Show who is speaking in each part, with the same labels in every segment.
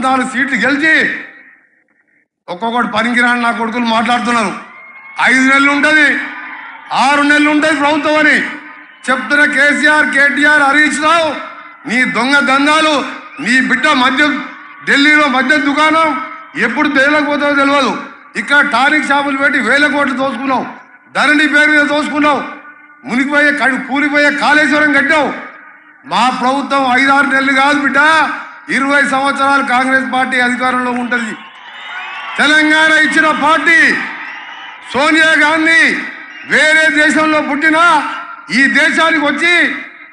Speaker 1: 14 సీట్లు గెలిచి ఒక్కొక్కటి పనికిరాని నా కొడుకులు మాట్లాడుతున్నారు. 5 నెలలు ఉంటుంది, 6 నెలలు ఉంటుంది ప్రభుత్వం అని చెప్తున్న కేసీఆర్, కేటీఆర్, హరీష్ రావు నీ దొంగ దందాలు, నీ బిడ్డ మద్యం ఢిల్లీలో మద్యం దుకాణం ఎప్పుడు తేలకపోతుందో తెలియదు. ఇక్కడ టానిక్ షాపులు పెట్టి 1000 కోట్లు దోసుకున్నావు, ధరణి పేరు మీద దోసుకున్నావు, మునిగిపోయే కూలిపోయే కాళేశ్వరం కట్టావు. మా ప్రభుత్వం 5-6 నెలలు కాదు బిడ్డ, 20 సంవత్సరాలు కాంగ్రెస్ పార్టీ అధికారంలో ఉంటుంది. తెలంగాణ ఇచ్చిన పార్టీ సోనియా గాంధీ వేరే దేశంలో పుట్టినా ఈ దేశానికి వచ్చి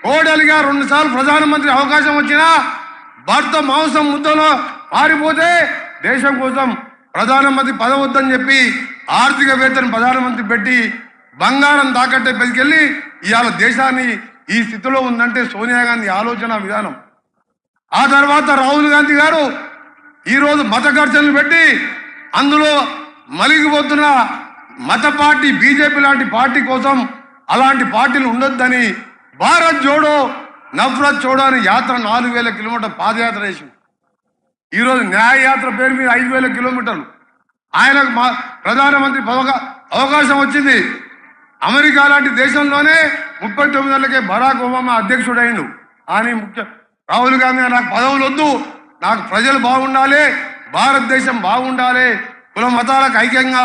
Speaker 1: కోడలిగా 2 సార్లు ప్రధానమంత్రి అవకాశం వచ్చినా భర్త మాంసం ముద్దలో మారిపోతే దేశం కోసం ప్రధానమంత్రి పదవద్దని చెప్పి ఆర్థికవేత్తను ప్రధానమంత్రి పెట్టి బంగారం తాకట్టే పెట్టుకెళ్ళి ఇవాళ దేశాన్ని ఈ స్థితిలో ఉందంటే సోనియా గాంధీ ఆలోచన విధానం. ఆ తర్వాత రాహుల్ గాంధీ గారు ఈరోజు మత ఘర్షణలు పెట్టి అందులో మలిగిపోతున్న మత పార్టీ బీజేపీ లాంటి పార్టీ కోసం అలాంటి పార్టీలు ఉండొద్దని భారత్ జోడో నఫరత్ చోడో అని యాత్ర 4000 కిలోమీటర్ల పాదయాత్ర చేసింది. ఈరోజు న్యాయయాత్ర పేరు మీద 5000 కిలోమీటర్లు. ఆయనకు ప్రధానమంత్రి అవకాశం వచ్చింది. అమెరికా లాంటి దేశంలోనే 39 ఏళ్లకే బరాక్ ఒబామా అధ్యక్షుడైండు. అని రాహుల్ గాంధీ నాకు పదవులు వద్దు, నాకు ప్రజలు బాగుండాలి, భారతదేశం బాగుండాలి, కుల మతాలకు ఐక్యంగా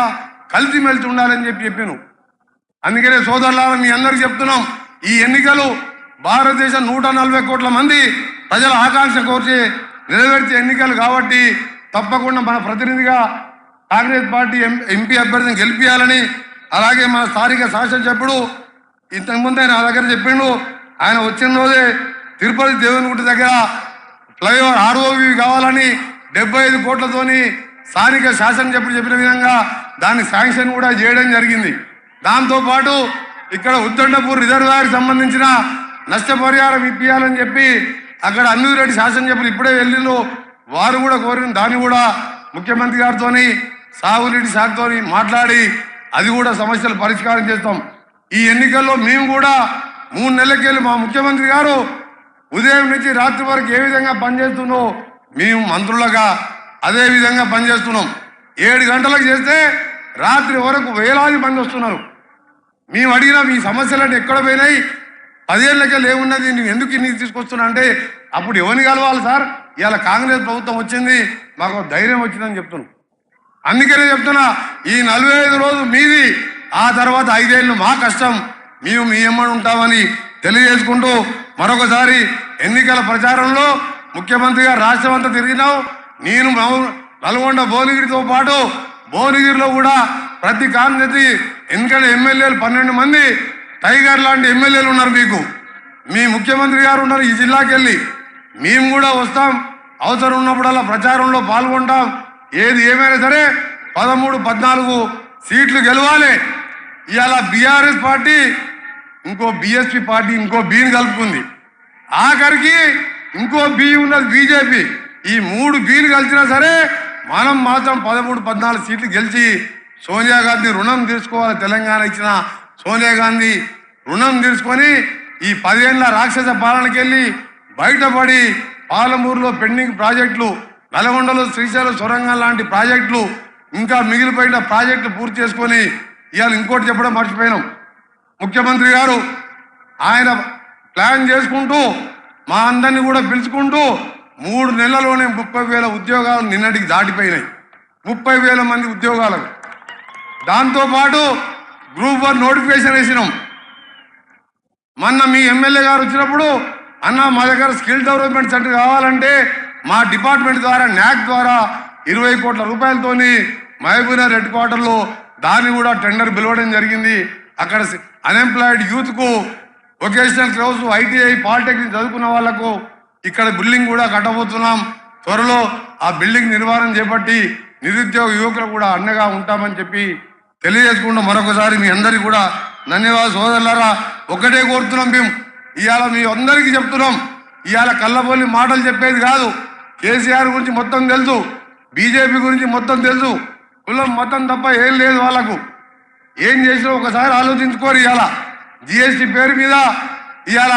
Speaker 1: కలిసిమెలిసి ఉండాలని చెప్పాను. అందుకనే సోదరులారా మీ అందరికీ చెప్తున్నాం, ఈ ఎన్నికలు భారతదేశం 140 కోట్ల మంది ప్రజల ఆకాంక్ష కోర్చి నెరవేర్చే ఎన్నికలు కాబట్టి తప్పకుండా మన ప్రతినిధిగా కాంగ్రెస్ పార్టీ ఎంపీ అభ్యర్థిని గెలిపించాలని, అలాగే మన స్థానిక శాసనసభ్యుడు ఇంతకుముందే నా దగ్గర చెప్పిండు, ఆయన వచ్చిన రోజే తిరుపతి దేవునిగుట్ట దగ్గర ఫ్లైఓవర్ ఆర్ఓవి కావాలని 75 కోట్లతోని స్థానిక శాసనసభ్యుడు చెప్పిన విధంగా దాన్ని శాంక్షన్ కూడా చేయడం జరిగింది. దాంతోపాటు ఇక్కడ ఉద్దండపూర్ రిజర్వాయర్కి సంబంధించిన నష్టపరిహారం ఇప్పించాలని చెప్పి అక్కడ అన్నిరెడ్డి శాసనసభ్యులు ఇప్పుడే వెళ్ళిండు, వారు కూడా కోరిన దాన్ని కూడా ముఖ్యమంత్రి గారితో సాగునీటి శాఖతో మాట్లాడి అది కూడా సమస్యలు పరిష్కారం చేస్తాం. ఈ ఎన్నికల్లో మేము కూడా 3 నెలలకెళ్ళి మా ముఖ్యమంత్రి గారు ఉదయం నుంచి రాత్రి వరకు ఏ విధంగా పనిచేస్తుందో మేము మంత్రులుగా అదే విధంగా పనిచేస్తున్నాం. 7 గంటలకు చేస్తే రాత్రి వరకు వేలాది మంది వస్తున్నారు. మేము అడిగినా మీ సమస్యలన్నీ ఎక్కడ పోయినాయి, 10 ఏళ్ళకెళ్ళి ఏమున్నది, నువ్వు ఎందుకు ఇన్ని తీసుకొస్తున్నా అంటే అప్పుడు ఎవరిని కలవాలి సార్, ఇవాళ కాంగ్రెస్ ప్రభుత్వం వచ్చింది, మాకు ధైర్యం వచ్చిందని చెప్తున్నాం. అందుకనే చెప్తున్నా, ఈ 45 రోజులు మీది, ఆ తర్వాత 5 ఏళ్ళు మా కష్టం, మేము మీ ఎమ్మడి ఉంటామని తెలియజేసుకుంటూ మరొకసారి ఎన్నికల ప్రచారంలో ముఖ్యమంత్రిగా రాష్ట్రం అంతా తిరిగినావు. నేను నల్గొండ భువనగిరితో పాటు భువనగిరిలో కూడా ప్రతి కాంగ్రెస్ ఎందుకంటే ఎమ్మెల్యేలు 12 మంది టైగర్ లాంటి ఎమ్మెల్యేలు ఉన్నారు, మీకు మీ ముఖ్యమంత్రి గారు ఉన్నారు. ఈ జిల్లాకి వెళ్ళి మేము కూడా వస్తాం, అవసరం ఉన్నప్పుడల్లా ప్రచారంలో పాల్గొంటాం. ఏది ఏమైనా సరే 13, 14 సీట్లు గెలవాలి. ఇవాళ బీఆర్ఎస్ పార్టీ ఇంకో బీఎస్పీ పార్టీ ఇంకో బీని కలుపుకుంది, ఆఖరికి ఇంకో బీ ఉన్నది బీజేపీ. ఈ 3 బీలు కలిసినా సరే మనం మాత్రం 13, 14 సీట్లు గెలిచి సోనియా గాంధీ రుణం తీసుకోవాలి. తెలంగాణ ఇచ్చిన సోనియా గాంధీ రుణం తీసుకొని ఈ 10 ఏళ్ల రాక్షస పాలనకి వెళ్ళి బయటపడి పాలమూరులో పెండింగ్ ప్రాజెక్టులు, నల్గొండలో శ్రీశైలం సొరంగం లాంటి ప్రాజెక్టులు, ఇంకా మిగిలిపోయిన ప్రాజెక్టులు పూర్తి చేసుకొని ఇవాళ ఇంకోటి చెప్పడం మర్చిపోయినాం. ముఖ్యమంత్రి గారు ఆయన ప్లాన్ చేసుకుంటూ మా అందరినీ కూడా పిలుచుకుంటూ 3 నెలల్లోనే 30,000 ఉద్యోగాలు నిన్నటికి దాటిపోయినాయి. 30,000 మంది ఉద్యోగాలకు. దాంతోపాటు గ్రూప్ 1 నోటిఫికేషన్ వేసినాం. మొన్న మీ ఎమ్మెల్యే గారు వచ్చినప్పుడు అన్న మా దగ్గర స్కిల్ డెవలప్మెంట్ సెంటర్ కావాలంటే మా డిపార్ట్మెంట్ ద్వారా న్యాక్ ద్వారా 20 కోట్ల రూపాయలతోని మహబూబ్నగర్ హెడ్ క్వార్టర్లో దాన్ని కూడా టెండర్ పిలవడం జరిగింది. అక్కడ అన్ఎంప్లాయిడ్ యూత్కు వొకేషనల్ కోర్స్, ఐటీఐ, పాలిటెక్నిక్ చదువుకున్న వాళ్లకు ఇక్కడ బిల్డింగ్ కూడా కట్టబోతున్నాం. త్వరలో ఆ బిల్డింగ్ నిర్మాణం చేపట్టి నిరుద్యోగ యువకులు కూడా అండగా ఉంటామని చెప్పి తెలియజేసుకుంటూ మరొకసారి మీ అందరికీ కూడా ధన్యవాదాలు. సోదరులారా, ఒకటే కోరుతున్నాం, మేము ఇవాళ మీ అందరికీ చెప్తున్నాం, ఇవాళ కళ్ళబొల్లి మాటలు చెప్పేది కాదు. కేసీఆర్ గురించి మొత్తం తెలుసు, బీజేపీ గురించి మొత్తం తెలుసు, కులం మతం తప్ప ఏం లేదు వాళ్ళకు. ఏం చేసినా ఒకసారి ఆలోచించుకోరు. ఇవాళ జిఎస్టీ పేరు మీద ఇవాళ